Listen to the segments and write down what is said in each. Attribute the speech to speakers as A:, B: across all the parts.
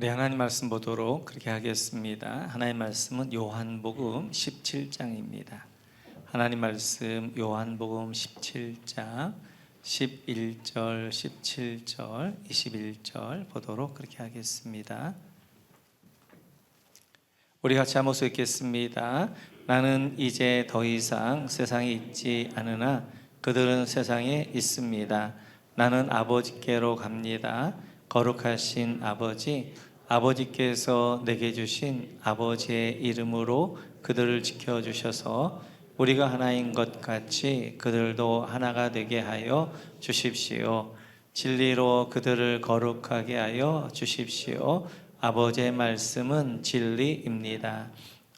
A: 네, 하나님 말씀 보도록 그렇게 하겠습니다. 하나님 말씀은 요한복음 17장입니다. 하나님 말씀 요한복음 17장 11절, 17절, 21절 보도록 그렇게 하겠습니다. 우리 같이 한 목소리 읽겠습니다. 나는 이제 더 이상 세상에 있지 않으나 그들은 세상에 있습니다. 나는 아버지께로 갑니다. 거룩하신 아버지, 아버지께서 내게 주신 아버지의 이름으로 그들을 지켜주셔서 우리가 하나인 것 같이 그들도 하나가 되게 하여 주십시오. 진리로 그들을 거룩하게 하여 주십시오. 아버지의 말씀은 진리입니다.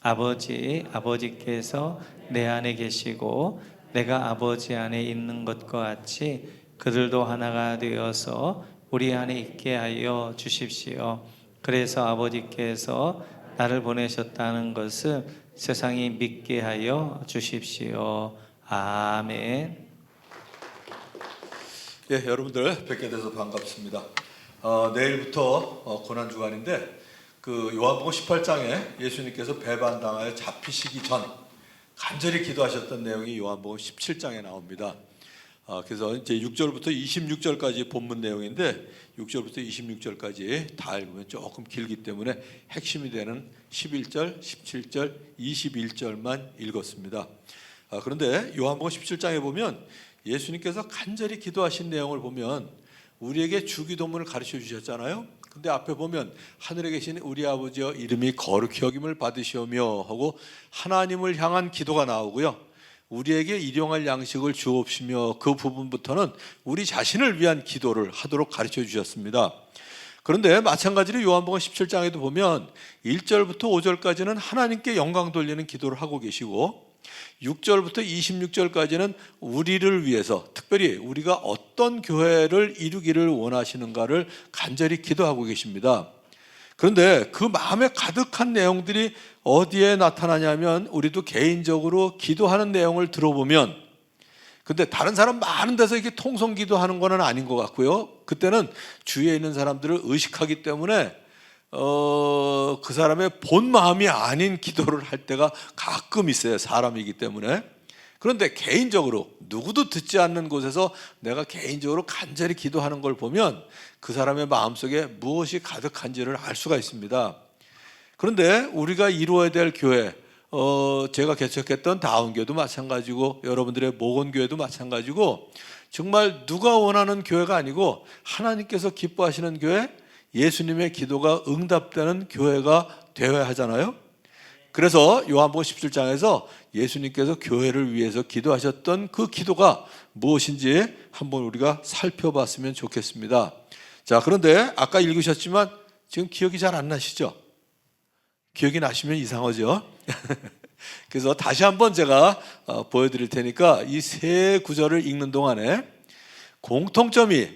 A: 아버지께서 내 안에 계시고 내가 아버지 안에 있는 것과 같이 그들도 하나가 되어서 우리 안에 있게 하여 주십시오. 그래서 아버지께서 나를 보내셨다는 것을 세상이 믿게 하여 주십시오. 아멘.
B: 예, 여러분들 뵙게 돼서 반갑습니다. 내일부터 고난주간인데 그 요한복음 18장에 예수님께서 배반당하여 잡히시기 전 간절히 기도하셨던 내용이 요한복음 17장에 나옵니다. 그래서 이제 6절부터 26절까지 본문 내용인데 6절부터 26절까지 다 읽으면 조금 길기 때문에 핵심이 되는 11절, 17절, 21절만 읽었습니다. 그런데 요한복음 17장에 보면 예수님께서 간절히 기도하신 내용을 보면 우리에게 주기도문을 가르쳐 주셨잖아요. 근데 앞에 보면 하늘에 계신 우리 아버지여 이름이 거룩히 여김을 받으시오며 하고 하나님을 향한 기도가 나오고요. 우리에게 일용할 양식을 주옵시며 그 부분부터는 우리 자신을 위한 기도를 하도록 가르쳐 주셨습니다. 그런데 마찬가지로 요한복음 17장에도 보면 1절부터 5절까지는 하나님께 영광 돌리는 기도를 하고 계시고 6절부터 26절까지는 우리를 위해서 특별히 우리가 어떤 교회를 이루기를 원하시는가를 간절히 기도하고 계십니다. 그런데 그 마음에 가득한 내용들이 어디에 나타나냐면 우리도 개인적으로 기도하는 내용을 들어보면 근데 다른 사람 많은 데서 이렇게 통성 기도하는 건 아닌 것 같고요. 그때는 주위에 있는 사람들을 의식하기 때문에 그 사람의 본 마음이 아닌 기도를 할 때가 가끔 있어요. 사람이기 때문에. 그런데 개인적으로 누구도 듣지 않는 곳에서 내가 개인적으로 간절히 기도하는 걸 보면 그 사람의 마음속에 무엇이 가득한지를 알 수가 있습니다. 그런데 우리가 이루어야 될 교회, 제가 개척했던 다운교회도 마찬가지고 여러분들의 목원교회도 마찬가지고 정말 누가 원하는 교회가 아니고 하나님께서 기뻐하시는 교회, 예수님의 기도가 응답되는 교회가 되어야 하잖아요. 그래서 요한복음 17장에서 예수님께서 교회를 위해서 기도하셨던 그 기도가 무엇인지 한번 우리가 살펴봤으면 좋겠습니다. 자, 그런데 아까 읽으셨지만 지금 기억이 잘 안 나시죠? 기억이 나시면 이상하죠? 그래서 다시 한번 제가 보여드릴 테니까 이 세 구절을 읽는 동안에 공통점이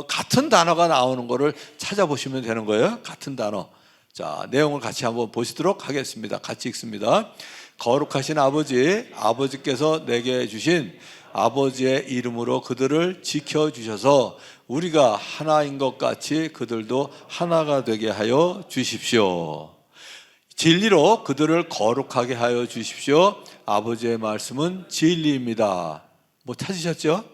B: 같은 단어가 나오는 것을 찾아보시면 되는 거예요. 같은 단어. 자, 내용을 같이 한번 보시도록 하겠습니다. 같이 읽습니다. 거룩하신 아버지, 아버지께서 내게 주신 아버지의 이름으로 그들을 지켜주셔서 우리가 하나인 것 같이 그들도 하나가 되게 하여 주십시오. 진리로 그들을 거룩하게 하여 주십시오. 아버지의 말씀은 진리입니다. 뭐 찾으셨죠?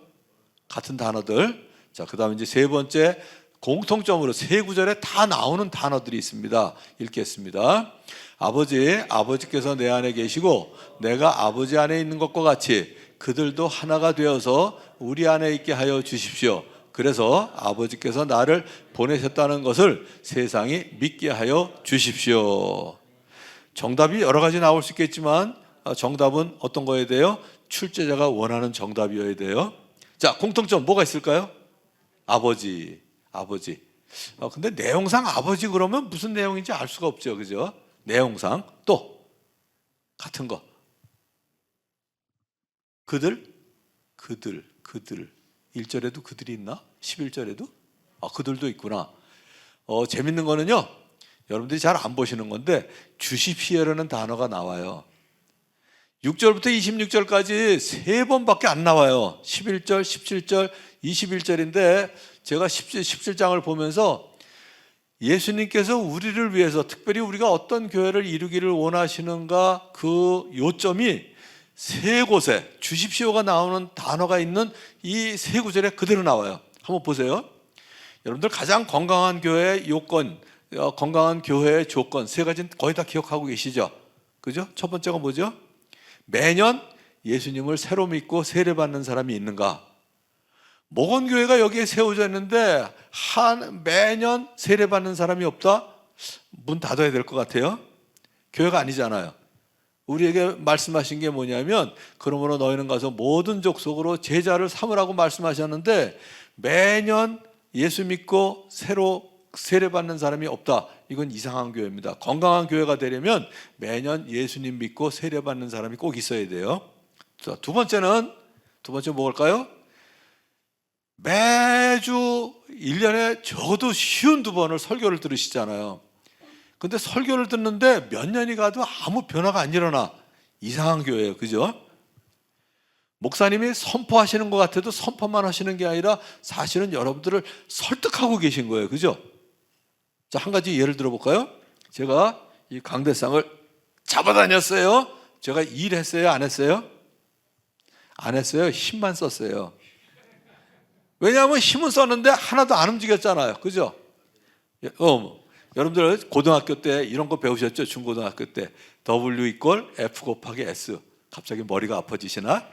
B: 같은 단어들. 자, 그 다음에 이제 세 번째 공통점으로 세 구절에 다 나오는 단어들이 있습니다. 읽겠습니다. 아버지께서 내 안에 계시고 내가 아버지 안에 있는 것과 같이 그들도 하나가 되어서 우리 안에 있게 하여 주십시오. 그래서 아버지께서 나를 보내셨다는 것을 세상이 믿게 하여 주십시오. 정답이 여러 가지 나올 수 있겠지만 정답은 어떤 거여야 돼요? 출제자가 원하는 정답이어야 돼요. 자, 공통점 뭐가 있을까요? 아버지. 근데 내용상 아버지 그러면 무슨 내용인지 알 수가 없죠. 그죠? 내용상 또 같은 거. 그들 1절에도 그들이 있나? 11절에도? 그들도 있구나. 재밌는 거는요. 여러분들이 잘 안 보시는 건데 주십시오라는 단어가 나와요. 6절부터 26절까지 세 번밖에 안 나와요. 11절, 17절, 21절인데 제가 17장을 보면서 예수님께서 우리를 위해서 특별히 우리가 어떤 교회를 이루기를 원하시는가 그 요점이 세 곳에 주십시오가 나오는 단어가 있는 이 세 구절에 그대로 나와요. 한번 보세요. 여러분들 가장 건강한 교회의 요건, 건강한 교회의 조건 세 가지는 거의 다 기억하고 계시죠? 그죠? 첫 번째가 뭐죠? 매년 예수님을 새로 믿고 세례받는 사람이 있는가? 목원교회가 여기에 세워져 있는데 매년 세례받는 사람이 없다? 문 닫아야 될 것 같아요. 교회가 아니잖아요. 우리에게 말씀하신 게 뭐냐면 그러므로 너희는 가서 모든 족속으로 제자를 삼으라고 말씀하셨는데 매년 예수 믿고 새로 세례받는 사람이 없다. 이건 이상한 교회입니다. 건강한 교회가 되려면 매년 예수님 믿고 세례받는 사람이 꼭 있어야 돼요. 자, 두 번째 뭘까요? 매주 1년에 적어도 52번을 설교를 들으시잖아요. 근데 설교를 듣는데 몇 년이 가도 아무 변화가 안 일어나. 이상한 교회예요. 그죠? 목사님이 선포하시는 것 같아도 선포만 하시는 게 아니라 사실은 여러분들을 설득하고 계신 거예요. 그죠? 자, 한 가지 예를 들어볼까요? 제가 이 강대상을 잡아다녔어요. 제가 일했어요? 안 했어요? 안 했어요. 힘만 썼어요. 왜냐하면 힘은 썼는데 하나도 안 움직였잖아요. 그죠? 여러분들 고등학교 때 이런 거 배우셨죠? 중고등학교 때 W = F 곱하기 S. 갑자기 머리가 아파지시나?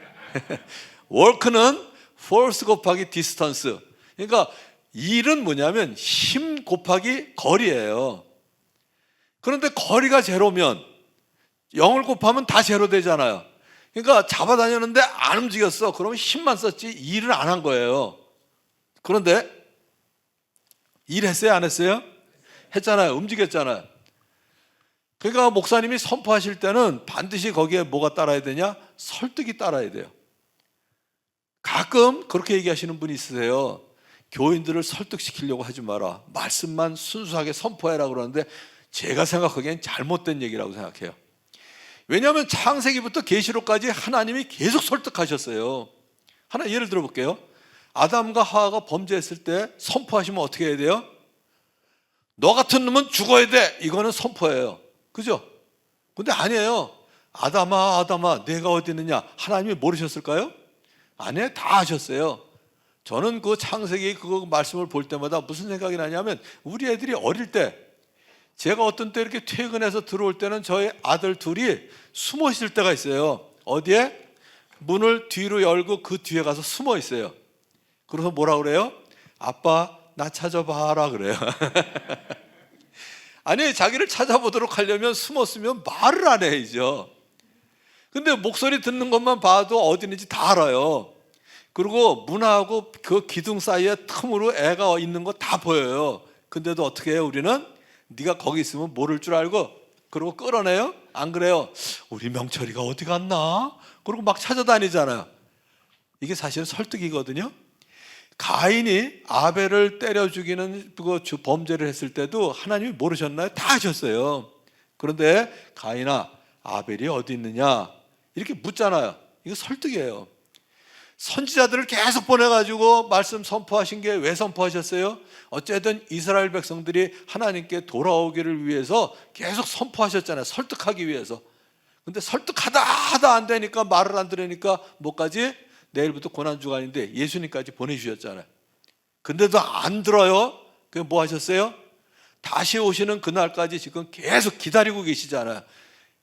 B: 워크는 force 곱하기 distance. 그러니까 일은 뭐냐면 힘 곱하기 거리예요. 그런데 거리가 제로면 0을 곱하면 다 제로 되잖아요. 그러니까 잡아다녔는데 안 움직였어. 그러면 힘만 썼지 일을 안 한 거예요. 그런데 일했어요? 안 했어요? 했잖아요. 움직였잖아요. 그러니까 목사님이 선포하실 때는 반드시 거기에 뭐가 따라야 되냐? 설득이 따라야 돼요. 가끔 그렇게 얘기하시는 분이 있으세요. 교인들을 설득시키려고 하지 마라. 말씀만 순수하게 선포해라 그러는데 제가 생각하기엔 잘못된 얘기라고 생각해요. 왜냐하면 창세기부터 계시록까지 하나님이 계속 설득하셨어요. 하나 예를 들어볼게요. 아담과 하와가 범죄했을 때 선포하시면 어떻게 해야 돼요? 너 같은 놈은 죽어야 돼. 이거는 선포예요. 그죠? 근데 아니에요. 아담아 내가 어디 있느냐. 하나님이 모르셨을까요? 아니에요. 다 하셨어요. 저는 그 창세기 그 말씀을 볼 때마다 무슨 생각이 나냐면 우리 애들이 어릴 때 제가 어떤 때 이렇게 퇴근해서 들어올 때는 저희 아들 둘이 숨어 있을 때가 있어요. 어디에? 문을 뒤로 열고 그 뒤에 가서 숨어 있어요. 그래서 뭐라 그래요? 아빠 나 찾아봐라 그래요. 아니 자기를 찾아보도록 하려면 숨었으면 말을 안 해야죠. 근데 목소리 듣는 것만 봐도 어디 있는지 다 알아요. 그리고 문하고 그 기둥 사이에 틈으로 애가 있는 거 다 보여요. 근데도 어떻게 해요? 우리는 네가 거기 있으면 모를 줄 알고 그러고 끌어내요? 안 그래요? 우리 명철이가 어디 갔나? 그러고 막 찾아다니잖아요. 이게 사실은 설득이거든요. 가인이 아벨을 때려 죽이는 그 범죄를 했을 때도 하나님이 모르셨나요? 다 하셨어요. 그런데 가인아 아벨이 어디 있느냐 이렇게 묻잖아요. 이거 설득이에요. 선지자들을 계속 보내가지고 말씀 선포하신 게 왜 선포하셨어요? 어쨌든 이스라엘 백성들이 하나님께 돌아오기를 위해서 계속 선포하셨잖아요. 설득하기 위해서. 근데 설득하다 안 되니까 말을 안 들으니까 뭐까지? 내일부터 고난주간인데 예수님까지 보내주셨잖아요. 근데도 안 들어요. 그럼 뭐 하셨어요? 다시 오시는 그날까지 지금 계속 기다리고 계시잖아요.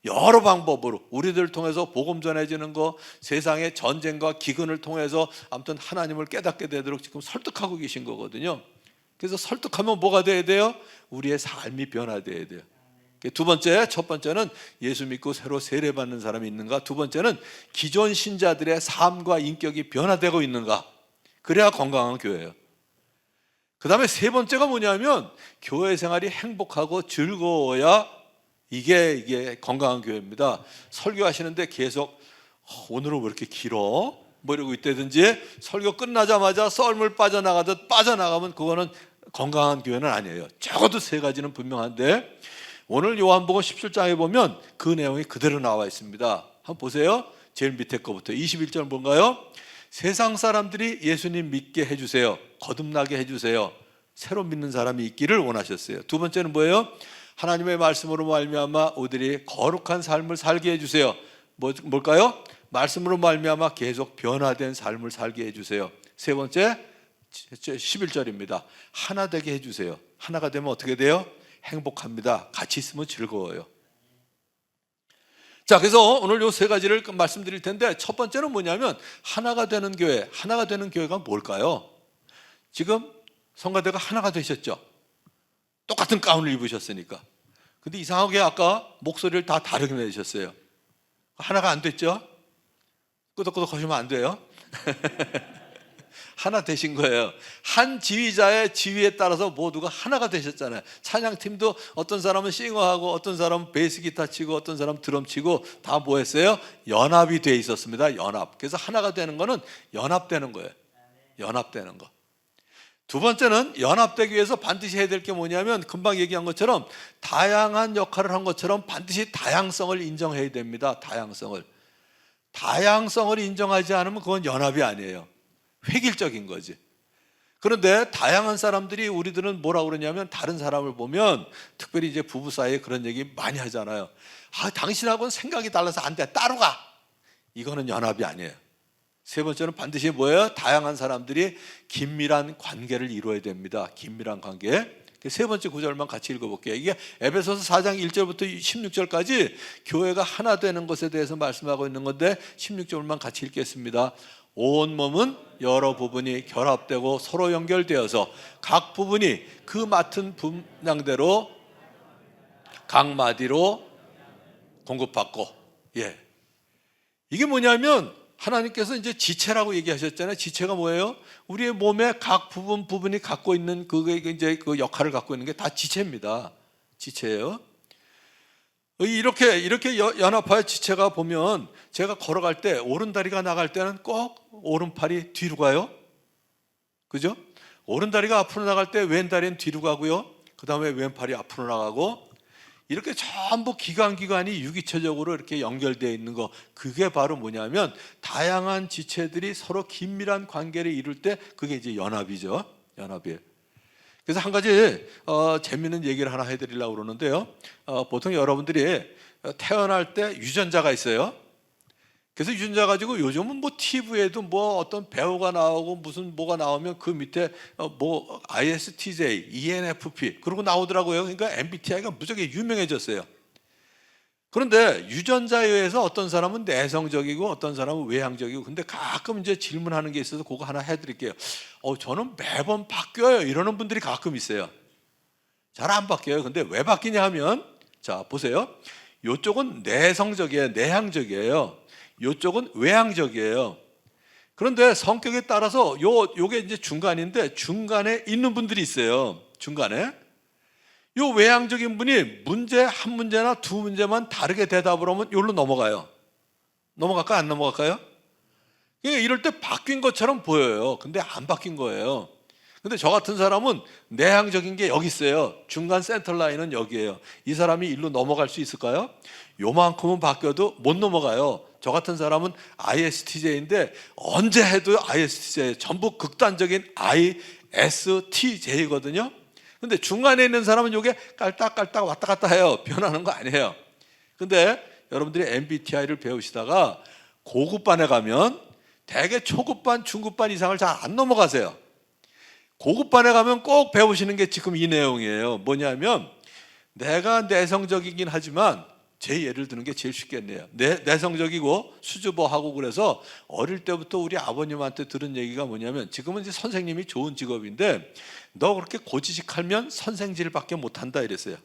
B: 여러 방법으로 우리들을 통해서 복음 전해지는 거, 세상의 전쟁과 기근을 통해서 아무튼 하나님을 깨닫게 되도록 지금 설득하고 계신 거거든요. 그래서 설득하면 뭐가 돼야 돼요? 우리의 삶이 변화돼야 돼요. 두 번째, 첫 번째는 예수 믿고 새로 세례받는 사람이 있는가? 두 번째는 기존 신자들의 삶과 인격이 변화되고 있는가? 그래야 건강한 교회예요. 그 다음에 세 번째가 뭐냐면 교회 생활이 행복하고 즐거워야 이게 건강한 교회입니다. 설교하시는데 계속 오늘은 왜 이렇게 길어? 뭐 이러고 있다든지 설교 끝나자마자 썰물 빠져나가듯 빠져나가면 그거는 건강한 교회는 아니에요. 적어도 세 가지는 분명한데 오늘 요한복음 17장에 보면 그 내용이 그대로 나와 있습니다. 한번 보세요. 제일 밑에 거부터 21절 뭔가요? 세상 사람들이 예수님 믿게 해주세요. 거듭나게 해주세요. 새로 믿는 사람이 있기를 원하셨어요. 두 번째는 뭐예요? 하나님의 말씀으로 말미암아 우리들이 거룩한 삶을 살게 해주세요. 뭘까요? 말씀으로 말미암아 계속 변화된 삶을 살게 해주세요. 세 번째 11절입니다. 하나 되게 해주세요. 하나가 되면 어떻게 돼요? 행복합니다. 같이 있으면 즐거워요. 자, 그래서 오늘 요 세 가지를 말씀드릴 텐데, 첫 번째는 뭐냐면 하나가 되는 교회. 하나가 되는 교회가 뭘까요? 지금 성가대가 하나가 되셨죠. 똑같은 가운을 입으셨으니까. 근데 이상하게 아까 목소리를 다 다르게 내셨어요. 하나가 안 됐죠? 끄덕끄덕 하시면 안 돼요. 하나 되신 거예요. 한 지휘자의 지휘에 따라서 모두가 하나가 되셨잖아요. 찬양팀도 어떤 사람은 싱어하고 어떤 사람은 베이스 기타 치고 어떤 사람은 드럼 치고 다 뭐 했어요? 연합이 돼 있었습니다. 연합. 그래서 하나가 되는 거는 연합되는 거예요. 연합되는 거. 두 번째는 연합되기 위해서 반드시 해야 될 게 뭐냐면, 금방 얘기한 것처럼 다양한 역할을 한 것처럼 반드시 다양성을 인정해야 됩니다. 다양성을 인정하지 않으면 그건 연합이 아니에요. 획일적인 거지. 그런데 다양한 사람들이, 우리들은 뭐라고 그러냐면, 다른 사람을 보면 특별히 이제 부부 사이에 그런 얘기 많이 하잖아요. 당신하고는 생각이 달라서 안 돼, 따로 가. 이거는 연합이 아니에요. 세 번째는 반드시 뭐예요? 다양한 사람들이 긴밀한 관계를 이루어야 됩니다. 긴밀한 관계. 세 번째 구절만 같이 읽어볼게요. 이게 에베소서 4장 1절부터 16절까지 교회가 하나 되는 것에 대해서 말씀하고 있는 건데, 16절만 같이 읽겠습니다. 온 몸은 여러 부분이 결합되고 서로 연결되어서 각 부분이 그 맡은 분량대로 각 마디로 공급받고. 이게 뭐냐면, 하나님께서 이제 지체라고 얘기하셨잖아요. 지체가 뭐예요? 우리의 몸의 각 부분이 갖고 있는 그게 이제 그 역할을 갖고 있는 게 다 지체입니다. 지체예요. 이렇게 연합하여 지체가 보면, 제가 걸어갈 때 오른다리가 나갈 때는 꼭 오른팔이 뒤로 가요. 그죠? 오른다리가 앞으로 나갈 때 왼다리는 뒤로 가고요. 그 다음에 왼팔이 앞으로 나가고, 이렇게 전부 기관이 유기체적으로 이렇게 연결되어 있는 거, 그게 바로 뭐냐면 다양한 지체들이 서로 긴밀한 관계를 이룰 때 그게 이제 연합이죠. 연합이에요. 그래서 한 가지 재미있는 얘기를 하나 해드리려고 그러는데요. 보통 여러분들이 태어날 때 유전자가 있어요. 그래서 유전자 가지고 요즘은 뭐 TV에도 뭐 어떤 배우가 나오고 무슨 뭐가 나오면 그 밑에 뭐 ISTJ, ENFP 그러고 나오더라고요. 그러니까 MBTI가 무지하게 유명해졌어요. 그런데 유전자에 의해서 어떤 사람은 내성적이고 어떤 사람은 외향적이고, 근데 가끔 이제 질문하는 게 있어서 그거 하나 해드릴게요. 저는 매번 바뀌어요, 이러는 분들이 가끔 있어요. 잘 안 바뀌어요. 근데 왜 바뀌냐 하면, 자 보세요. 이쪽은 내성적이에요, 내향적이에요. 이쪽은 외향적이에요. 그런데 성격에 따라서 요게 이제 중간인데, 중간에 있는 분들이 있어요. 중간에 요 외향적인 분이 한 문제나 두 문제만 다르게 대답을 하면 여기로 넘어가요. 넘어갈까요? 안 넘어갈까요? 그러니까 이럴 때 바뀐 것처럼 보여요. 근데 안 바뀐 거예요. 근데 저 같은 사람은 내향적인 게 여기 있어요. 중간 센터 라인은 여기에요. 이 사람이 일로 넘어갈 수 있을까요? 요만큼은 바뀌어도 못 넘어가요. 저 같은 사람은 ISTJ인데 언제 해도 ISTJ, 전부 극단적인 ISTJ거든요. 근데 중간에 있는 사람은 이게 깔딱깔딱 왔다 갔다 해요. 변하는 거 아니에요. 근데 여러분들이 MBTI를 배우시다가 고급반에 가면 대개 초급반, 중급반 이상을 잘 안 넘어가세요. 고급반에 가면 꼭 배우시는 게 지금 이 내용이에요. 뭐냐면, 내가 내성적이긴 하지만, 제 예를 드는 게 제일 쉽겠네요. 내성적이고 수줍어하고, 그래서 어릴 때부터 우리 아버님한테 들은 얘기가 뭐냐면, 지금은 이제 선생님이 좋은 직업인데, 너 그렇게 고지식하면 선생질밖에 못한다 이랬어요.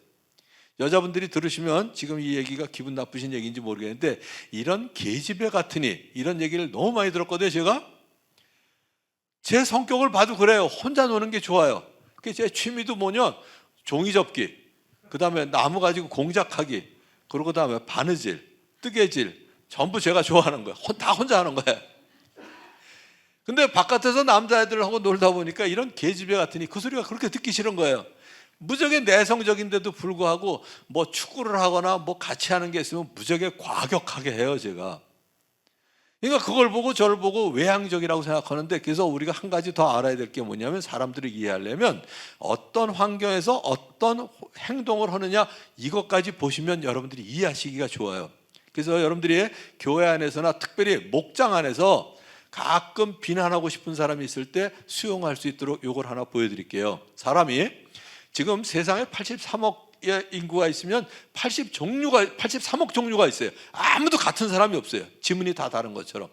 B: 여자분들이 들으시면 지금 이 얘기가 기분 나쁘신 얘기인지 모르겠는데, 이런 계집애 같으니 이런 얘기를 너무 많이 들었거든요. 제가 제 성격을 봐도 그래요. 혼자 노는 게 좋아요. 제 취미도 뭐냐, 종이 접기, 그 다음에 나무 가지고 공작하기, 그리고 그 다음에 바느질, 뜨개질, 전부 제가 좋아하는 거예요. 다 혼자 하는 거예요. 근데 바깥에서 남자애들하고 놀다 보니까 이런 계집애 같으니 그 소리가 그렇게 듣기 싫은 거예요. 무지하게 내성적인데도 불구하고 뭐 축구를 하거나 뭐 같이 하는 게 있으면 무지하게 과격하게 해요, 제가.
C: 그러니까 그걸 보고 저를 보고 외향적이라고 생각하는데, 그래서 우리가 한 가지 더 알아야 될 게 뭐냐면, 사람들을 이해하려면 어떤 환경에서 어떤 행동을 하느냐, 이것까지 보시면 여러분들이 이해하시기가 좋아요. 그래서 여러분들이 교회 안에서나 특별히 목장 안에서 가끔 비난하고 싶은 사람이 있을 때 수용할 수 있도록 이걸 하나 보여드릴게요. 사람이 지금 세상에 83억의 인구가 있으면 83억 종류가 있어요. 아무도 같은 사람이 없어요. 지문이 다 다른 것처럼.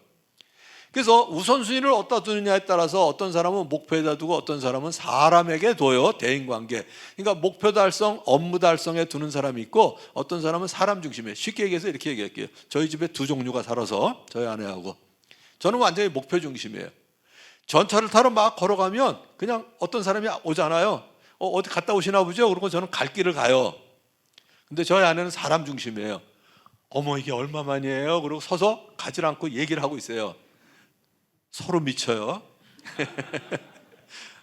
C: 그래서 우선순위를 어디다 두느냐에 따라서 어떤 사람은 목표에다 두고 어떤 사람은 사람에게 둬요. 대인관계. 그러니까 목표 달성, 업무 달성에 두는 사람이 있고, 어떤 사람은 사람 중심에. 쉽게 얘기해서 이렇게 얘기할게요. 저희 집에 두 종류가 살아서, 저희 아내하고. 저는 완전히 목표 중심이에요. 전차를 타러 막 걸어가면 그냥 어떤 사람이 오잖아요. 어디 갔다 오시나 보죠? 그러고 저는 갈 길을 가요. 근데 저희 아내는 사람 중심이에요. 어머, 이게 얼마만이에요? 그러고 서서 가지 않고 얘기를 하고 있어요. 서로 미쳐요.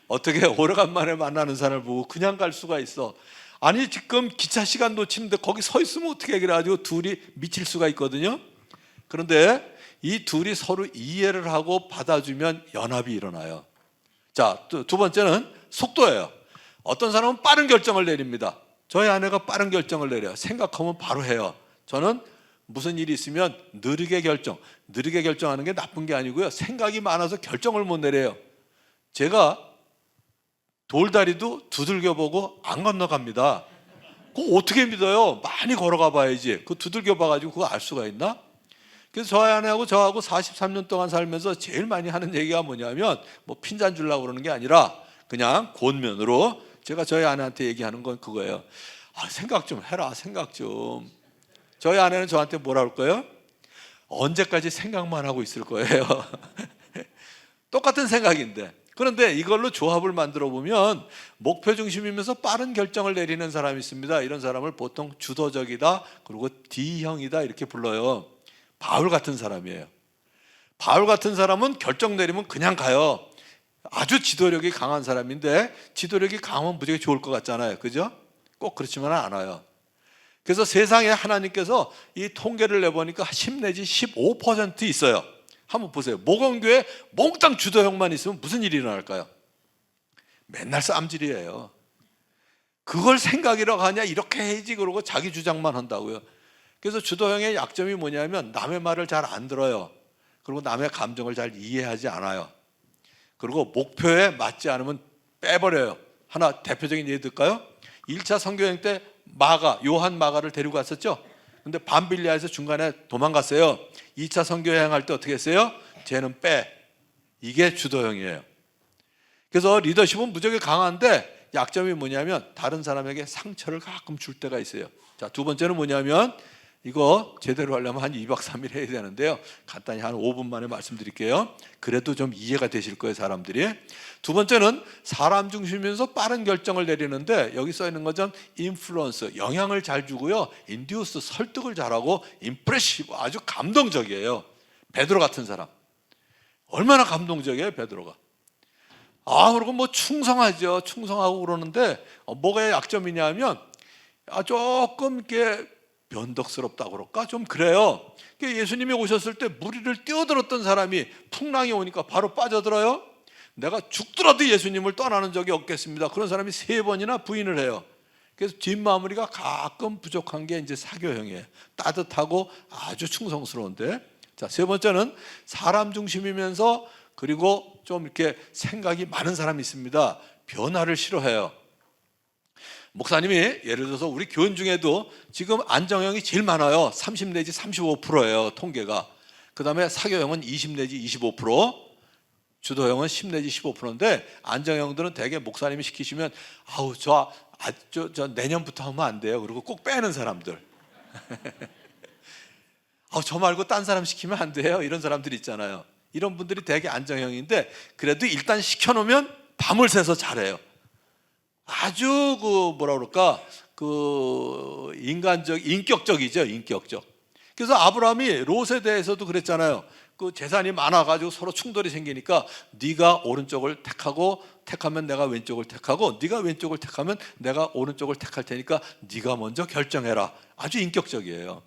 C: 어떻게 오래간만에 만나는 사람을 보고 그냥 갈 수가 있어. 아니, 지금 기차 시간 놓치는데 거기 서 있으면 어떻게, 그래가지고 둘이 미칠 수가 있거든요. 그런데 이 둘이 서로 이해를 하고 받아주면 연합이 일어나요. 자, 두 번째는 속도예요. 어떤 사람은 빠른 결정을 내립니다. 저희 아내가 빠른 결정을 내려요. 생각하면 바로 해요. 저는 무슨 일이 있으면 느리게 결정하는 게 나쁜 게 아니고요, 생각이 많아서 결정을 못 내려요. 제가 돌다리도 두들겨보고 안 건너갑니다. 그거 어떻게 믿어요? 많이 걸어가 봐야지. 그거 두들겨 봐가지고 그거 알 수가 있나? 그래서 저희 아내하고 저하고 43년 동안 살면서 제일 많이 하는 얘기가 뭐냐면, 뭐 핀잔 주려고 그러는 게 아니라 그냥 권면으로 제가 저희 아내한테 얘기하는 건 그거예요. 생각 좀 해라, 생각 좀. 저희 아내는 저한테 뭐라 할 거예요? 언제까지 생각만 하고 있을 거예요. 똑같은 생각인데. 그런데 이걸로 조합을 만들어 보면 목표 중심이면서 빠른 결정을 내리는 사람이 있습니다. 이런 사람을 보통 주도적이다, 그리고 D형이다 이렇게 불러요. 바울 같은 사람이에요. 바울 같은 사람은 결정 내리면 그냥 가요. 아주 지도력이 강한 사람인데, 지도력이 강하면 무지하게 좋을 것 같잖아요. 그죠? 꼭 그렇지만은 않아요. 그래서 세상에 하나님께서 이 통계를 내보니까 10 내지 15% 있어요. 한번 보세요. 모건교회 몽땅 주도형만 있으면 무슨 일이 일어날까요? 맨날 쌈질이에요. 그걸 생각이라고 하냐, 이렇게 해야지 그러고 자기 주장만 한다고요. 그래서 주도형의 약점이 뭐냐면 남의 말을 잘 안 들어요. 그리고 남의 감정을 잘 이해하지 않아요. 그리고 목표에 맞지 않으면 빼버려요. 하나 대표적인 예를 들까요? 1차 선교여행 때 요한 마가를 데리고 갔었죠. 근데 밤빌리아에서 중간에 도망갔어요. 2차 선교여행 할 때 어떻게 했어요? 쟤는 빼. 이게 주도형이에요. 그래서 리더십은 무지하게 강한데 약점이 뭐냐면 다른 사람에게 상처를 가끔 줄 때가 있어요. 자, 두 번째는 뭐냐면, 이거 제대로 하려면 한 2박 3일 해야 되는데요, 간단히 한 5분 만에 말씀드릴게요. 그래도 좀 이해가 되실 거예요, 사람들이. 두 번째는 사람 중심이면서 빠른 결정을 내리는데, 여기 써 있는 것은 인플루언스, 영향을 잘 주고요, 인듀스, 설득을 잘하고, 임프레시브, 아주 감동적이에요. 베드로 같은 사람 얼마나 감동적이에요, 베드로가. 그리고 뭐 충성하죠. 충성하고 그러는데 뭐가 약점이냐면 조금 이렇게 변덕스럽다고 그럴까? 좀 그래요. 예수님이 오셨을 때 무리를 뛰어들었던 사람이 풍랑이 오니까 바로 빠져들어요. 내가 죽더라도 예수님을 떠나는 적이 없겠습니다. 그런 사람이 3번이나 부인을 해요. 그래서 뒷마무리가 가끔 부족한 게 이제 사교형이에요. 따뜻하고 아주 충성스러운데. 자, 세 번째는 사람 중심이면서 그리고 좀 이렇게 생각이 많은 사람이 있습니다. 변화를 싫어해요. 목사님이 예를 들어서 우리 교인 중에도 지금 안정형이 제일 많아요. 30 내지 35%예요, 통계가. 그 다음에 사교형은 20 내지 25%, 주도형은 10 내지 15%인데 안정형들은 대개 목사님이 시키시면 저 내년부터 하면 안 돼요. 그리고 꼭 빼는 사람들. 저 말고 딴 사람 시키면 안 돼요. 이런 사람들이 있잖아요. 이런 분들이 되게 안정형인데, 그래도 일단 시켜놓으면 밤을 새서 잘해요. 아주 인격적이죠, 인격적. 그래서 아브라함이 롯에 대해서도 그랬잖아요. 그 재산이 많아가지고 서로 충돌이 생기니까 네가 오른쪽을 택하면 내가 왼쪽을 택하고, 네가 왼쪽을 택하면 내가 오른쪽을 택할 테니까 네가 먼저 결정해라. 아주 인격적이에요.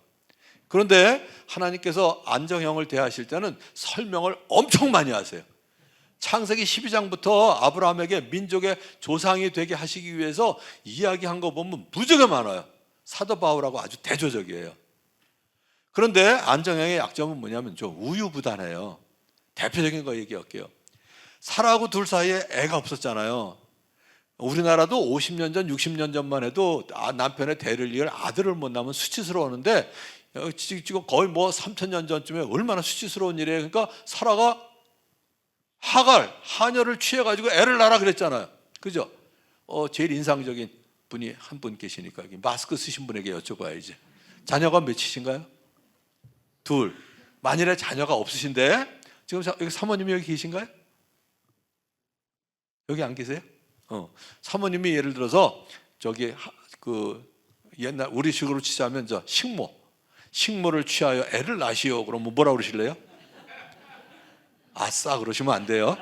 C: 그런데 하나님께서 안정형을 대하실 때는 설명을 엄청 많이 하세요. 창세기 12장부터 아브라함에게 민족의 조상이 되게 하시기 위해서 이야기한 거 보면 무지하게 많아요. 사도 바울하고 아주 대조적이에요. 그런데 안정형의 약점은 뭐냐면 좀 우유부단해요. 대표적인 거 얘기할게요. 사라하고 둘 사이에 애가 없었잖아요. 우리나라도 50년 전, 60년 전만 해도 남편의 대를 이을 아들을 못 낳으면 수치스러웠는데 지금 거의 뭐 3000년 전쯤에 얼마나 수치스러운 일이에요. 그러니까 사라가 하갈, 하녀를 취해가지고 애를 낳으라 그랬잖아요. 그죠? 제일 인상적인 분이 한 분 계시니까 마스크 쓰신 분에게 여쭤봐야지. 자녀가 몇이신가요? 둘. 만일에 자녀가 없으신데 지금 여기 사모님이 여기 계신가요? 여기 안 계세요? 사모님이 예를 들어서 저기 그 옛날 우리식으로 치자면 저 식모를 취하여 애를 낳으시오. 그러면 뭐라 그러실래요? 아싸 그러시면 안 돼요.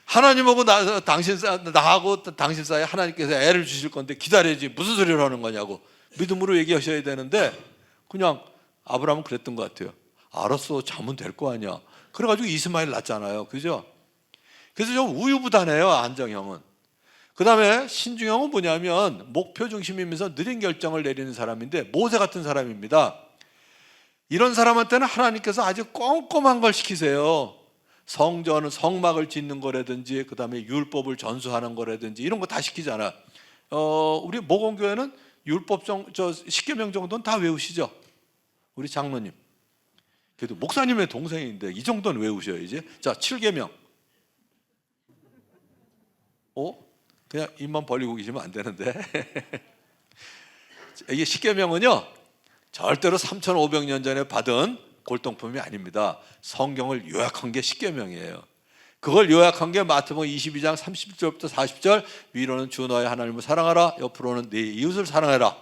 C: 하나님하고 나하고 당신 사이에 하나님께서 애를 주실 건데 기다려야지 무슨 소리를 하는 거냐고 믿음으로 얘기하셔야 되는데 그냥 아브라함은 그랬던 것 같아요. 알았어, 자면 될 거 아니야. 그래가지고 이스마엘 낳잖아요. 그죠? 그래서 좀 우유부단해요, 안정형은. 그 다음에 신중형은 뭐냐면 목표 중심이면서 느린 결정을 내리는 사람인데 모세 같은 사람입니다. 이런 사람한테는 하나님께서 아주 꼼꼼한 걸 시키세요. 성막을 짓는 거라든지 그 다음에 율법을 전수하는 거라든지 이런 거 다 시키잖아. 우리 모건교회는 율법 십계명 정도는 다 외우시죠? 우리 장로님. 그래도 목사님의 동생인데 이 정도는 외우셔야지. 자, 7계명. 그냥 입만 벌리고 계시면 안 되는데. 이게 십계명은요 절대로 3500년 전에 받은 골동품이 아닙니다. 성경을 요약한 게 십계명이에요. 그걸 요약한 게 마태복음 22장 30절부터 40절. 위로는 주 너의 하나님을 사랑하라, 옆으로는 네 이웃을 사랑해라.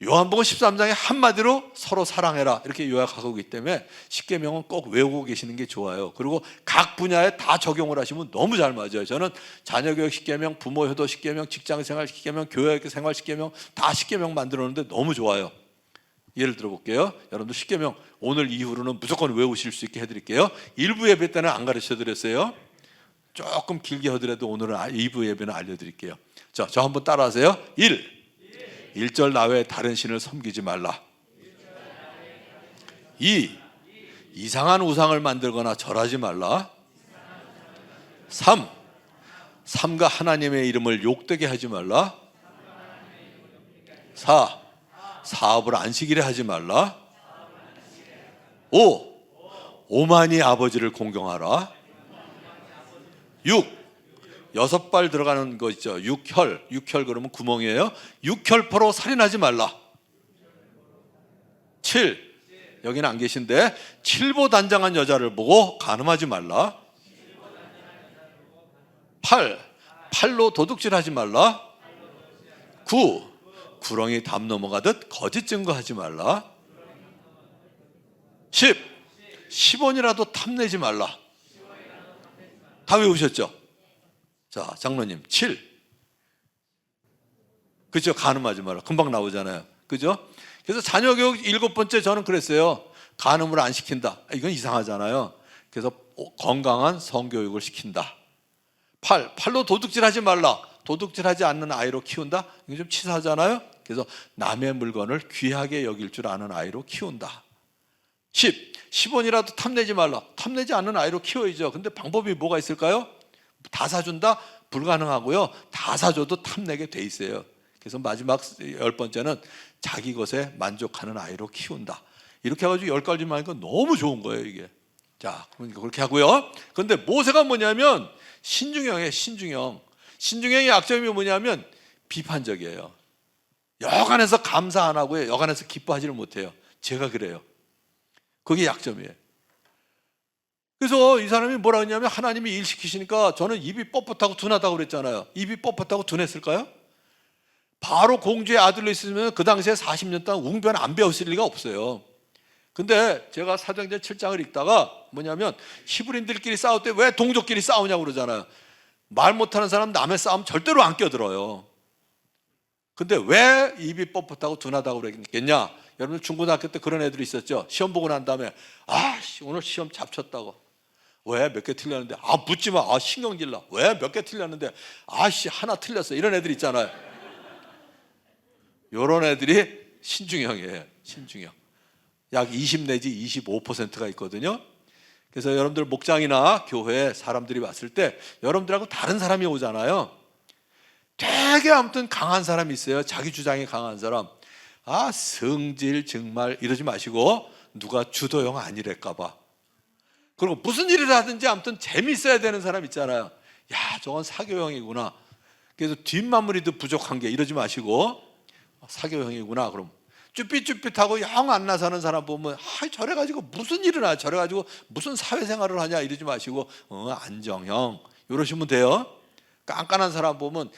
C: 요한복음 13장에 한마디로 서로 사랑해라 이렇게 요약하고 있기 때문에 십계명은 꼭 외우고 계시는 게 좋아요. 그리고 각 분야에 다 적용을 하시면 너무 잘 맞아요. 저는 자녀교육 십계명, 부모 효도 십계명, 직장생활 십계명, 교회생활 십계명 다 십계명 만들었는데 너무 좋아요. 예를 들어 볼게요. 여러분들 십계명 오늘 이후로는 무조건 외우실 수 있게 해드릴게요. 1부 예배 때는 안 가르쳐 드렸어요. 조금 길게 하더라도 오늘은 2부 예배는 알려드릴게요. 자, 저 한번 따라하세요. 1절 나 외에 다른 신을 섬기지 말라. 2. 이상한 우상을 만들거나 절하지 말라. 3. 삼가 하나님의 이름을 욕되게 하지 말라. 4. 사업을 안식일에 하지 말라. 5. 오만이 아버지를 공경하라. 6. 6발 들어가는 거 있죠. 육혈 그러면 구멍이에요. 육혈포로 살인하지 말라. 7. 여기는 안 계신데 칠보단장한 여자를 보고 간음하지 말라. 8. 팔로 도둑질하지 말라. 9. 구렁이 담 넘어가듯 거짓 증거하지 말라. 10. 10원이라도 탐내지 말라. 다 외우셨죠? 자, 장로님 7. 그죠? 간음하지 말라. 금방 나오잖아요. 그죠? 그래서 자녀 교육 7번째 저는 그랬어요. 간음을 안 시킨다. 이건 이상하잖아요. 그래서 건강한 성교육을 시킨다. 8. 팔로 도둑질하지 말라. 도둑질하지 않는 아이로 키운다. 이거 좀 치사하잖아요. 그래서 남의 물건을 귀하게 여길 줄 아는 아이로 키운다. 10. 10원이라도 탐내지 말라. 탐내지 않는 아이로 키워야죠. 근데 방법이 뭐가 있을까요? 다 사준다? 불가능하고요. 다 사줘도 탐내게 돼 있어요. 그래서 마지막 10번째는 자기 것에 만족하는 아이로 키운다. 이렇게 해가지고 10가지만 하니까 너무 좋은 거예요, 이게. 자, 그렇게 하고요. 그런데 모세가 뭐냐면 신중형이에요, 신중형. 신중형의 약점이 뭐냐면 비판적이에요. 여간해서 감사 안 하고요. 여간해서 기뻐하지를 못해요. 제가 그래요. 그게 약점이에요. 그래서 이 사람이 뭐라 했냐면 하나님이 일 시키시니까 저는 입이 뻣뻣하고 둔하다고 그랬잖아요. 입이 뻣뻣하고 둔했을까요? 바로 공주의 아들로 있으면 그 당시에 40년 동안 웅변 안 배웠을 리가 없어요. 근데 제가 사도행전 7장을 읽다가 뭐냐면 히브리인들끼리 싸울 때 왜 동족끼리 싸우냐고 그러잖아요. 말 못하는 사람 남의 싸움 절대로 안 껴들어요. 근데 왜 입이 뻣뻣하고 둔하다고 그랬겠냐? 여러분들 중고등학교 때 그런 애들이 있었죠. 시험 보고 난 다음에 오늘 시험 잡쳤다고. 왜 몇 개 틀렸는데? 묻지 마. 신경질 나. 왜 몇 개 틀렸는데? 하나 틀렸어. 이런 애들 있잖아요. 이런 애들이 신중형이에요. 신중형. 약 20 내지 25%가 있거든요. 그래서 여러분들 목장이나 교회에 사람들이 왔을 때 여러분들하고 다른 사람이 오잖아요. 되게 아무튼 강한 사람이 있어요. 자기 주장이 강한 사람. 성질 정말 이러지 마시고 누가 주도형 아니랄까 봐. 그리고 무슨 일을 하든지 아무튼 재밌어야 되는 사람 있잖아요. 저건 사교형이구나. 그래서 뒷마무리도 부족한 게 이러지 마시고 사교형이구나. 그럼 쭈삣쭈삣하고 영 안 나서는 사람 보면 저래가지고 무슨 일을 하냐, 저래가지고 무슨 사회생활을 하냐 이러지 마시고 안정형 이러시면 돼요. 깐깐한 사람 보면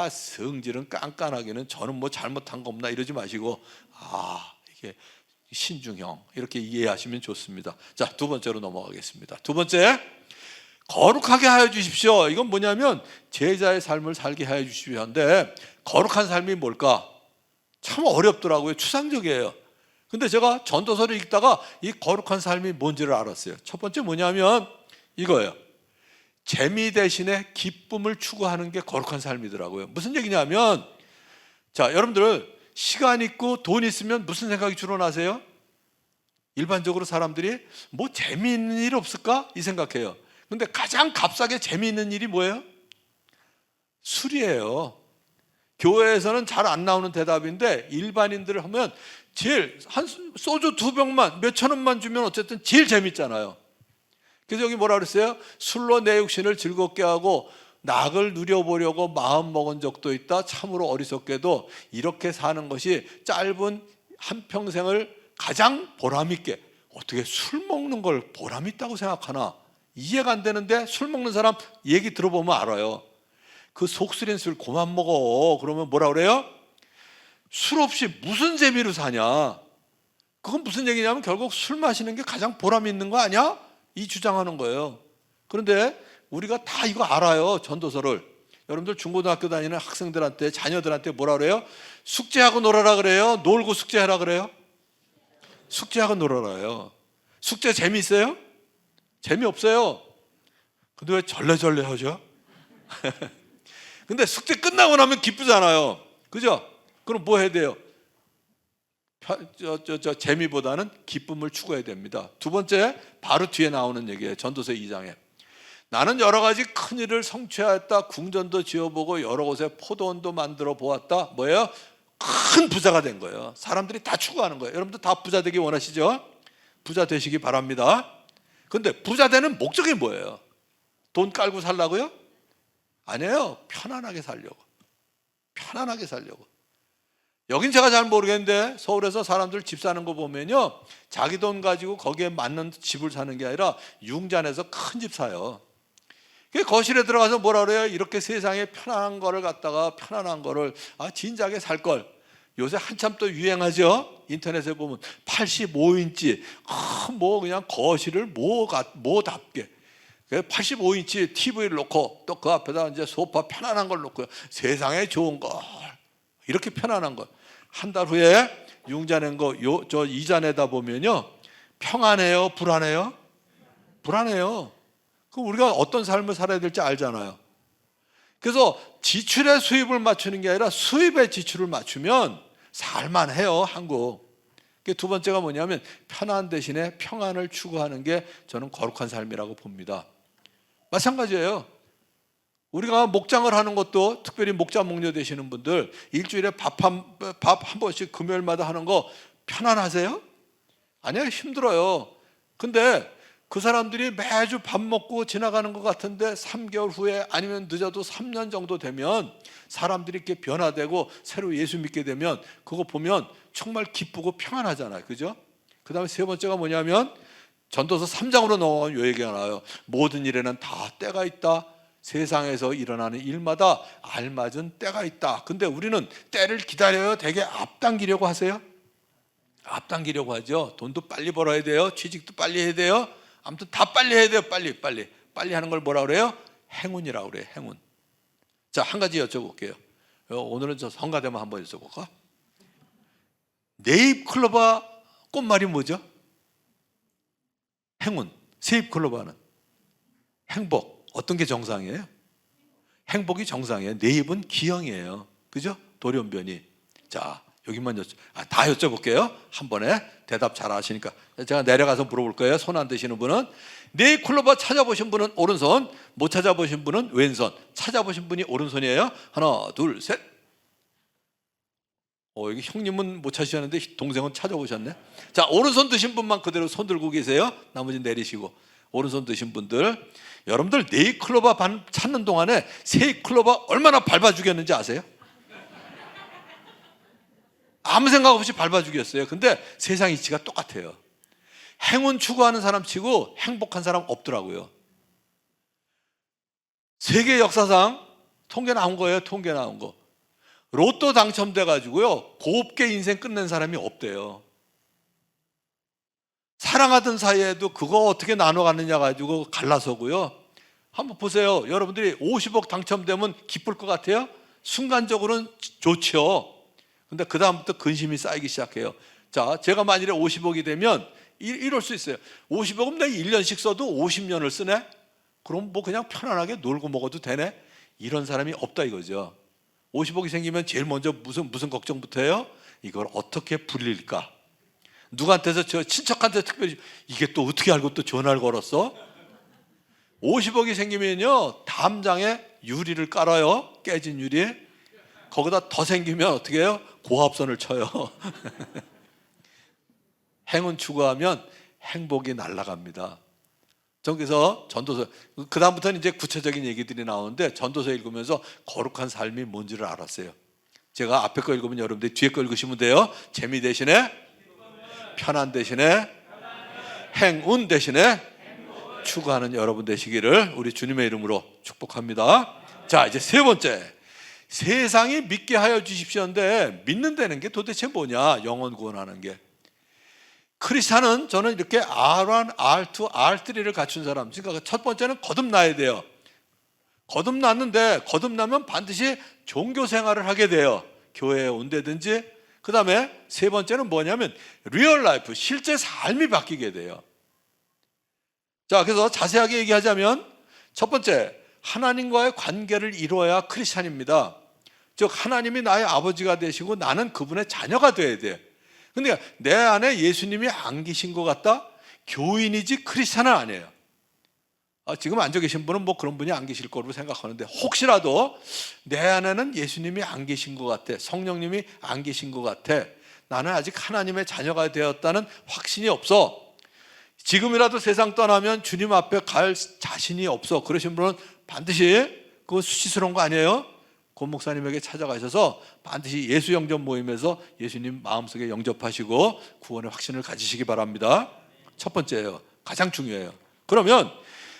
C: 성질은 깐깐하기는 저는 뭐 잘못한 거 없나 이러지 마시고 이게 신중형 이렇게 이해하시면 좋습니다. 자, 두 번째로 넘어가겠습니다. 두 번째, 거룩하게 하여 주십시오. 이건 뭐냐면 제자의 삶을 살게 하여 주십시오 한데, 거룩한 삶이 뭘까? 참 어렵더라고요. 추상적이에요. 근데 제가 전도서를 읽다가 이 거룩한 삶이 뭔지를 알았어요. 첫 번째 뭐냐면 이거예요. 재미 대신에 기쁨을 추구하는 게 거룩한 삶이더라고요. 무슨 얘기냐면, 자, 여러분들 시간 있고 돈 있으면 무슨 생각이 주로 나세요? 일반적으로 사람들이 뭐 재미있는 일 없을까? 이 생각해요. 근데 가장 값싸게 재미있는 일이 뭐예요? 술이에요. 교회에서는 잘 안 나오는 대답인데 일반인들을 하면 제일 한 소주 2병만 몇천 원만 주면 어쨌든 제일 재밌잖아요. 그래서 여기 뭐라 그랬어요? 술로 내 육신을 즐겁게 하고 낙을 누려보려고 마음 먹은 적도 있다. 참으로 어리석게도 이렇게 사는 것이 짧은 한평생을 가장 보람있게. 어떻게 술 먹는 걸 보람있다고 생각하나? 이해가 안 되는데 술 먹는 사람 얘기 들어보면 알아요. 그 속쓰린 술 그만 먹어. 그러면 뭐라 그래요? 술 없이 무슨 재미로 사냐? 그건 무슨 얘기냐면 결국 술 마시는 게 가장 보람 있는 거 아니야? 이 주장하는 거예요. 그런데 우리가 다 이거 알아요. 전도서를. 여러분들 중고등학교 다니는 학생들한테, 자녀들한테 뭐라 그래요? 숙제하고 놀아라 그래요? 놀고 숙제하라 그래요? 숙제하고 놀아라요. 숙제 재미있어요? 재미없어요. 근데 왜 절레절레 하죠? 근데 숙제 끝나고 나면 기쁘잖아요. 그죠? 그럼 뭐 해야 돼요? 재미보다는 기쁨을 추구해야 됩니다. 두 번째, 바로 뒤에 나오는 얘기예요. 전도서 2장에. 나는 여러 가지 큰 일을 성취하였다. 궁전도 지어보고 여러 곳에 포도원도 만들어 보았다. 뭐예요? 큰 부자가 된 거예요. 사람들이 다 추구하는 거예요. 여러분들 다 부자 되기 원하시죠? 부자 되시기 바랍니다. 근데 부자 되는 목적이 뭐예요? 돈 깔고 살라고요? 아니에요. 편안하게 살려고. 편안하게 살려고. 여긴 제가 잘 모르겠는데 서울에서 사람들 집 사는 거 보면요, 자기 돈 가지고 거기에 맞는 집을 사는 게 아니라 융잔해서 큰 집 사요. 거실에 들어가서 뭐라 그래요? 이렇게 세상에 편안한 거를 갖다가 편안한 거를 진작에 살 걸. 요새 한참 또 유행하죠. 인터넷에 보면 85인치 뭐 그냥 거실을 뭐답게 85인치 TV를 놓고 또 그 앞에다 이제 소파 편안한 걸 놓고요. 세상에 좋은 걸 이렇게 편안한 거. 한 달 후에 융자낸 거 저 이자내다 보면요, 평안해요, 불안해요? 불안해요. 그럼 우리가 어떤 삶을 살아야 될지 알잖아요. 그래서 지출의 수입을 맞추는 게 아니라 수입의 지출을 맞추면 살만해요, 한국. 두 번째가 뭐냐면 편안 대신에 평안을 추구하는 게 저는 거룩한 삶이라고 봅니다. 마찬가지예요. 우리가 목장을 하는 것도, 특별히 목장 목녀 되시는 분들 일주일에 밥 한 번씩 금요일마다 하는 거 편안하세요? 아니요, 힘들어요. 근데 그 사람들이 매주 밥 먹고 지나가는 것 같은데 3개월 후에 아니면 늦어도 3년 정도 되면 사람들이 이렇게 변화되고 새로 예수 믿게 되면 그거 보면 정말 기쁘고 평안하잖아요. 그죠? 그 다음에 세 번째가 뭐냐면 전도서 3장으로 넘어가면 요 얘기가 나와요. 모든 일에는 다 때가 있다. 세상에서 일어나는 일마다 알맞은 때가 있다. 근데 우리는 때를 기다려요? 되게 앞당기려고 하세요? 앞당기려고 하죠. 돈도 빨리 벌어야 돼요. 취직도 빨리 해야 돼요. 아무튼 다 빨리 해야 돼요. 빨리 하는 걸 뭐라 그래요? 행운이라고 그래요. 행운. 자, 한 가지 여쭤볼게요. 오늘은 저 성가대만 한번 여쭤볼까? 네잎클로버 꽃말이 뭐죠? 행운. 세잎클로버는 행복. 어떤 게 정상이에요? 행복이 정상이에요. 네잎은 기형이에요. 그죠? 돌연변이. 자, 여기만 다 여쭤볼게요. 한 번에 대답 잘 하시니까. 제가 내려가서 물어볼 거예요. 손 안 드시는 분은. 네잎클로버 찾아보신 분은 오른손, 못 찾아보신 분은 왼손. 찾아보신 분이 오른손이에요. 하나, 둘, 셋. 여기 형님은 못 찾으셨는데 동생은 찾아보셨네. 자, 오른손 드신 분만 그대로 손 들고 계세요. 나머지 내리시고. 오른손 드신 분들, 여러분들 네잎클로버 찾는 동안에 세잎클로버 얼마나 밟아 죽였는지 아세요? 아무 생각 없이 밟아 죽였어요. 근데 세상 이치가 똑같아요. 행운 추구하는 사람 치고 행복한 사람 없더라고요. 세계 역사상 통계 나온 거예요. 통계 나온 거. 로또 당첨돼 가지고요, 곱게 인생 끝낸 사람이 없대요. 사랑하던 사이에도 그거 어떻게 나눠 갔느냐 가지고 갈라서고요. 한번 보세요. 여러분들이 50억 당첨되면 기쁠 것 같아요? 순간적으로는 좋죠. 근데 그 다음부터 근심이 쌓이기 시작해요. 자, 제가 만일에 50억이 되면 이럴 수 있어요. 50억은 내가 1년씩 써도 50년을 쓰네? 그럼 뭐 그냥 편안하게 놀고 먹어도 되네? 이런 사람이 없다 이거죠. 50억이 생기면 제일 먼저 무슨 걱정부터 해요? 이걸 어떻게 불릴까? 누구한테서 저 친척한테 특별히 이게 또 어떻게 알고 또 전화를 걸었어? 50억이 생기면요, 담장에 유리를 깔아요. 깨진 유리. 거기다 더 생기면 어떻게 해요? 고압선을 쳐요. 행운 추구하면 행복이 날아갑니다. 저기서 전도서, 그 다음부터는 이제 구체적인 얘기들이 나오는데, 전도서 읽으면서 거룩한 삶이 뭔지를 알았어요. 제가 앞에 거 읽으면 여러분들이 뒤에 거 읽으시면 돼요. 재미 대신에 편안 대신에 행운 대신에 추구하는 여러분 되시기를 우리 주님의 이름으로 축복합니다. 자, 이제 세 번째, 세상이 믿게 하여 주십시오인데, 믿는다는 게 도대체 뭐냐? 영혼 구원하는 게. 크리스찬은 저는 이렇게 R1, R2, R3를 갖춘 사람. 그러니까 첫 번째는 거듭나야 돼요. 거듭나면 반드시 종교 생활을 하게 돼요. 교회에 온다든지. 그 다음에 세 번째는 뭐냐면 리얼 라이프, 실제 삶이 바뀌게 돼요. 자, 그래서 자세하게 얘기하자면 첫 번째, 하나님과의 관계를 이루어야 크리스찬입니다. 즉 하나님이 나의 아버지가 되시고 나는 그분의 자녀가 돼야 돼. 근데 내 안에 예수님이 안 계신 것 같다? 교인이지 크리스찬은 아니에요. 지금 앉아 계신 분은 뭐 그런 분이 안 계실 거로 생각하는데, 혹시라도 내 안에는 예수님이 안 계신 것 같아, 성령님이 안 계신 것 같아, 나는 아직 하나님의 자녀가 되었다는 확신이 없어, 지금이라도 세상 떠나면 주님 앞에 갈 자신이 없어, 그러신 분은 반드시, 그거 수치스러운 거 아니에요? 권 목사님에게 찾아가셔서 반드시 예수 영접 모임에서 예수님 마음속에 영접하시고 구원의 확신을 가지시기 바랍니다. 첫 번째예요. 가장 중요해요. 그러면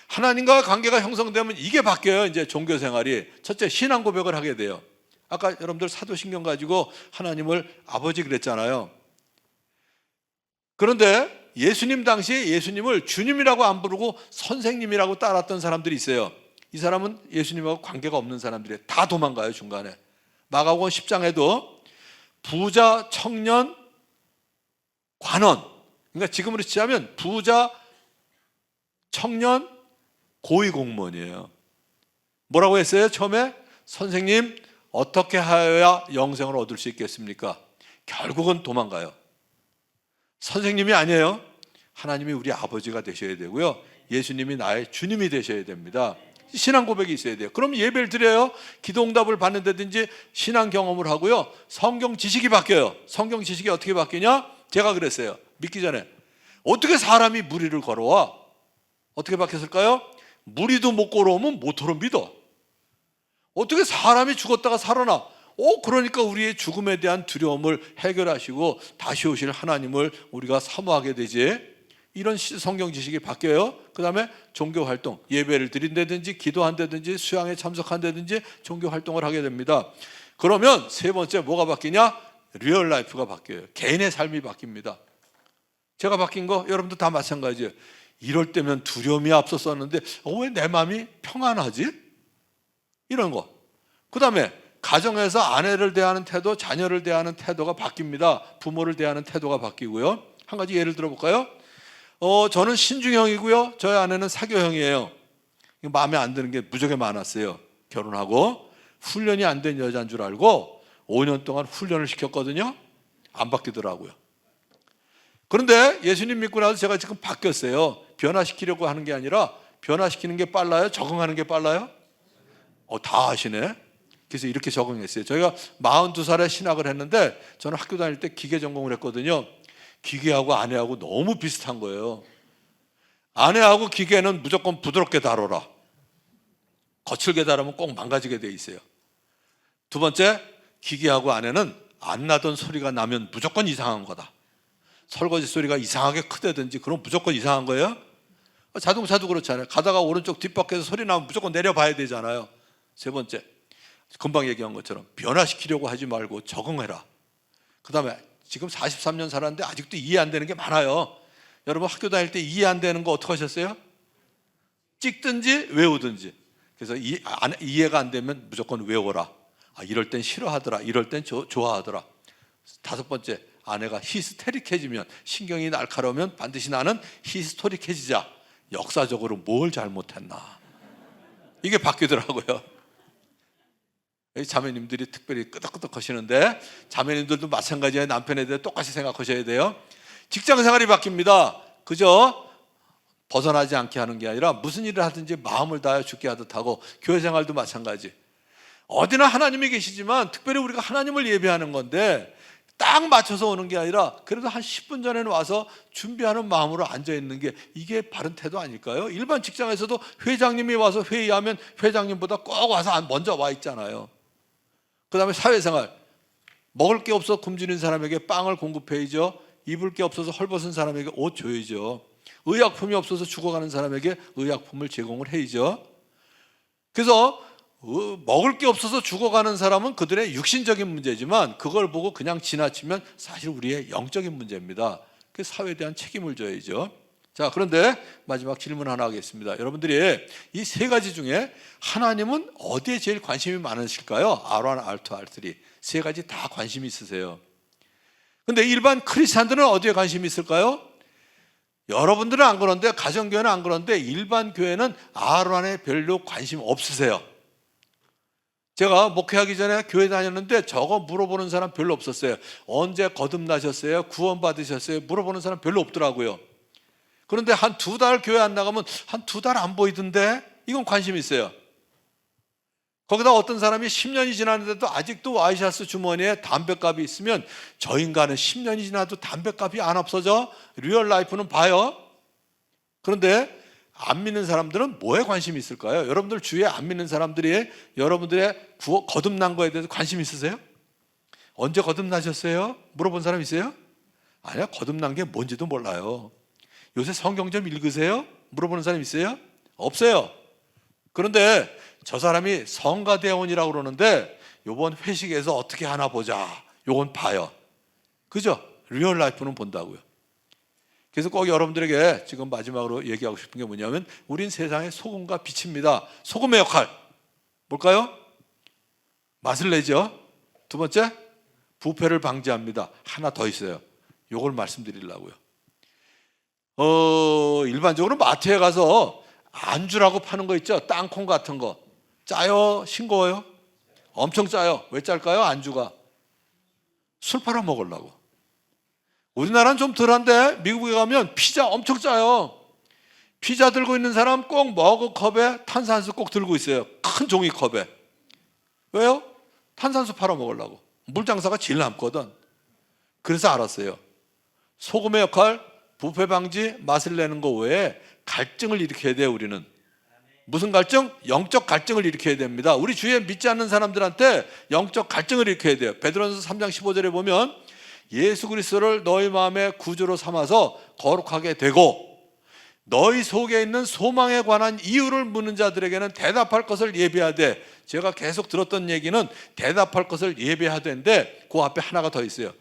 C: 하나님과 관계가 형성되면 이게 바뀌어요. 이제 종교 생활이. 첫째, 신앙 고백을 하게 돼요. 아까 여러분들 사도신경 가지고 하나님을 아버지 그랬잖아요. 그런데 예수님 당시에 예수님을 주님이라고 안 부르고 선생님이라고 따랐던 사람들이 있어요. 이 사람은 예수님하고 관계가 없는 사람들이에요. 다 도망가요, 중간에. 마가복음 10장에도 부자, 청년, 관원. 그러니까 지금으로 치자면 부자, 청년, 고위공무원이에요. 뭐라고 했어요? 처음에 선생님 어떻게 하여야 영생을 얻을 수 있겠습니까? 결국은 도망가요. 선생님이 아니에요. 하나님이 우리 아버지가 되셔야 되고요, 예수님이 나의 주님이 되셔야 됩니다. 신앙 고백이 있어야 돼요. 그럼 예배를 드려요, 기도 응답을 받는다든지 신앙 경험을 하고요, 성경 지식이 바뀌어요. 성경 지식이 어떻게 바뀌냐? 제가 그랬어요. 믿기 전에 어떻게 사람이 무리를 걸어와? 어떻게 바뀌었을까요? 무리도 못 걸어오면 모토로 믿어. 어떻게 사람이 죽었다가 살아나? 그러니까 우리의 죽음에 대한 두려움을 해결하시고 다시 오실 하나님을 우리가 사모하게 되지. 이런 성경 지식이 바뀌어요. 그 다음에 종교 활동, 예배를 드린다든지 기도한다든지 수양에 참석한다든지 종교 활동을 하게 됩니다. 그러면 세 번째 뭐가 바뀌냐? 리얼 라이프가 바뀌어요. 개인의 삶이 바뀝니다. 제가 바뀐 거 여러분도 다 마찬가지예요. 이럴 때면 두려움이 앞섰었는데 왜 내 마음이 평안하지? 이런 거. 그 다음에 가정에서 아내를 대하는 태도, 자녀를 대하는 태도가 바뀝니다. 부모를 대하는 태도가 바뀌고요. 한 가지 예를 들어볼까요? 저는 신중형이고요. 저희 아내는 사교형이에요. 마음에 안 드는 게 무지하게 많았어요. 결혼하고 훈련이 안 된 여자인 줄 알고 5년 동안 훈련을 시켰거든요. 안 바뀌더라고요. 그런데 예수님 믿고 나서 제가 지금 바뀌었어요. 변화시키려고 하는 게 아니라 변화시키는 게 빨라요? 적응하는 게 빨라요? 다 아시네. 그래서 이렇게 적응했어요. 저희가 42살에 신학을 했는데 저는 학교 다닐 때 기계 전공을 했거든요. 기계하고 아내하고 너무 비슷한 거예요. 아내하고 기계는 무조건 부드럽게 다뤄라. 거칠게 다루면 꼭 망가지게 돼 있어요. 두 번째, 기계하고 아내는 안 나던 소리가 나면 무조건 이상한 거다. 설거지 소리가 이상하게 크다든지 그럼 무조건 이상한 거예요. 자동차도 그렇잖아요. 가다가 오른쪽 뒷바퀴에서 소리 나면 무조건 내려봐야 되잖아요. 세 번째, 금방 얘기한 것처럼 변화시키려고 하지 말고 적응해라. 그 다음에 지금 43년 살았는데 아직도 이해 안 되는 게 많아요. 여러분 학교 다닐 때 이해 안 되는 거 어떻게 하셨어요? 찍든지 외우든지. 그래서 이해가 안 되면 무조건 외워라. 이럴 땐 싫어하더라. 이럴 땐 좋아하더라. 다섯 번째, 아내가 히스테릭해지면, 신경이 날카로우면 반드시 나는 히스토릭해지자. 역사적으로 뭘 잘못했나. 이게 바뀌더라고요. 자매님들이 특별히 끄덕끄덕 하시는데 자매님들도 마찬가지예요. 남편에 대해 똑같이 생각하셔야 돼요. 직장 생활이 바뀝니다. 그저 벗어나지 않게 하는 게 아니라 무슨 일을 하든지 마음을 다하여 죽게 하듯 하고, 교회 생활도 마찬가지. 어디나 하나님이 계시지만 특별히 우리가 하나님을 예배하는 건데 딱 맞춰서 오는 게 아니라 그래도 한 10분 전에는 와서 준비하는 마음으로 앉아있는 게 이게 바른 태도 아닐까요? 일반 직장에서도 회장님이 와서 회의하면 회장님보다 꼭 와서 먼저 와 있잖아요. 그 다음에 사회생활, 먹을 게 없어 굶주린 사람에게 빵을 공급해야죠. 입을 게 없어서 헐벗은 사람에게 옷 줘야죠. 의약품이 없어서 죽어가는 사람에게 의약품을 제공을 해야죠. 그래서 먹을 게 없어서 죽어가는 사람은 그들의 육신적인 문제지만 그걸 보고 그냥 지나치면 사실 우리의 영적인 문제입니다. 그 사회에 대한 책임을 져야죠. 자, 그런데 마지막 질문 하나 하겠습니다. 여러분들이 이 세 가지 중에 하나님은 어디에 제일 관심이 많으실까요? R1, R2, R3 세 가지 다 관심이 있으세요. 근데 일반 크리스찬들은 어디에 관심이 있을까요? 여러분들은 안 그런데, 가정교회는 안 그런데 일반 교회는 R1에 별로 관심 없으세요. 제가 목회하기 전에 교회 다녔는데 저거 물어보는 사람 별로 없었어요. 언제 거듭나셨어요? 구원 받으셨어요? 물어보는 사람 별로 없더라고요. 그런데 한 2달 교회 안 나가면 한 2달 안 보이던데 이건 관심이 있어요. 거기다 어떤 사람이 10년이 지났는데도 아직도 와이셔츠 주머니에 담뱃값이 있으면 저 인간은 10년이 지나도 담뱃값이 안 없어져? 리얼 라이프는 봐요. 그런데 안 믿는 사람들은 뭐에 관심이 있을까요? 여러분들 주위에 안 믿는 사람들이 여러분들의 거듭난 거에 대해서 관심 있으세요? 언제 거듭나셨어요? 물어본 사람 있어요? 아니야, 거듭난 게 뭔지도 몰라요. 요새 성경 좀 읽으세요? 물어보는 사람 있어요? 없어요. 그런데 저 사람이 성가대원이라고 그러는데 요번 회식에서 어떻게 하나 보자. 요건 봐요. 그죠? 리얼 라이프는 본다고요. 그래서 꼭 여러분들에게 지금 마지막으로 얘기하고 싶은 게 뭐냐면 우린 세상의 소금과 빛입니다. 소금의 역할 뭘까요? 맛을 내죠. 두 번째, 부패를 방지합니다. 하나 더 있어요. 요걸 말씀드리려고요. 일반적으로 마트에 가서 안주라고 파는 거 있죠? 땅콩 같은 거. 짜요? 싱거워요? 엄청 짜요. 왜 짤까요? 안주가 술 팔아 먹으려고. 우리나라는 좀 덜한데 미국에 가면 피자 엄청 짜요. 피자 들고 있는 사람 꼭 머그컵에 탄산수 꼭 들고 있어요. 큰 종이컵에. 왜요? 탄산수 팔아 먹으려고. 물장사가 제일 남거든. 그래서 알았어요. 소금의 역할, 부패 방지, 맛을 내는 거 외에 갈증을 일으켜야 돼요. 우리는 무슨 갈증? 영적 갈증을 일으켜야 됩니다. 우리 주위에 믿지 않는 사람들한테 영적 갈증을 일으켜야 돼요. 베드로전서 3장 15절에 보면 예수 그리스도를 너희 마음의 구주로 삼아서 거룩하게 되고 너희 속에 있는 소망에 관한 이유를 묻는 자들에게는 대답할 것을 예비하되, 제가 계속 들었던 얘기는 대답할 것을 예비하되인데 그 앞에 하나가 더 있어요.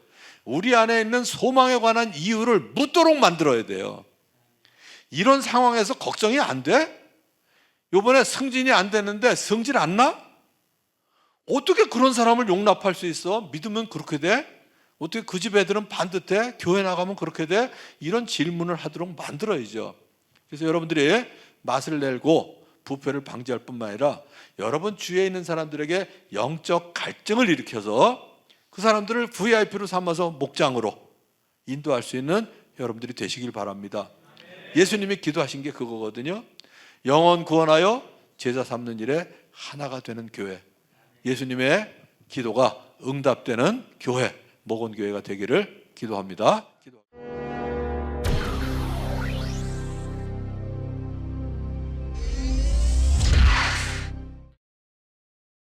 C: 우리 안에 있는 소망에 관한 이유를 묻도록 만들어야 돼요. 이런 상황에서 걱정이 안 돼? 요번에 승진이 안 됐는데 승진 안 나? 어떻게 그런 사람을 용납할 수 있어? 믿으면 그렇게 돼? 어떻게 그 집 애들은 반듯해? 교회 나가면 그렇게 돼? 이런 질문을 하도록 만들어야죠. 그래서 여러분들이 맛을 내고 부패를 방지할 뿐만 아니라 여러분 주위에 있는 사람들에게 영적 갈증을 일으켜서 그 사람들을 VIP로 삼아서 목장으로 인도할 수 있는 여러분들이 되시길 바랍니다. 예수님이 기도하신 게 그거거든요. 영혼 구원하여 제자 삼는 일에 하나가 되는 교회. 예수님의 기도가 응답되는 교회, 목원교회가 되기를 기도합니다.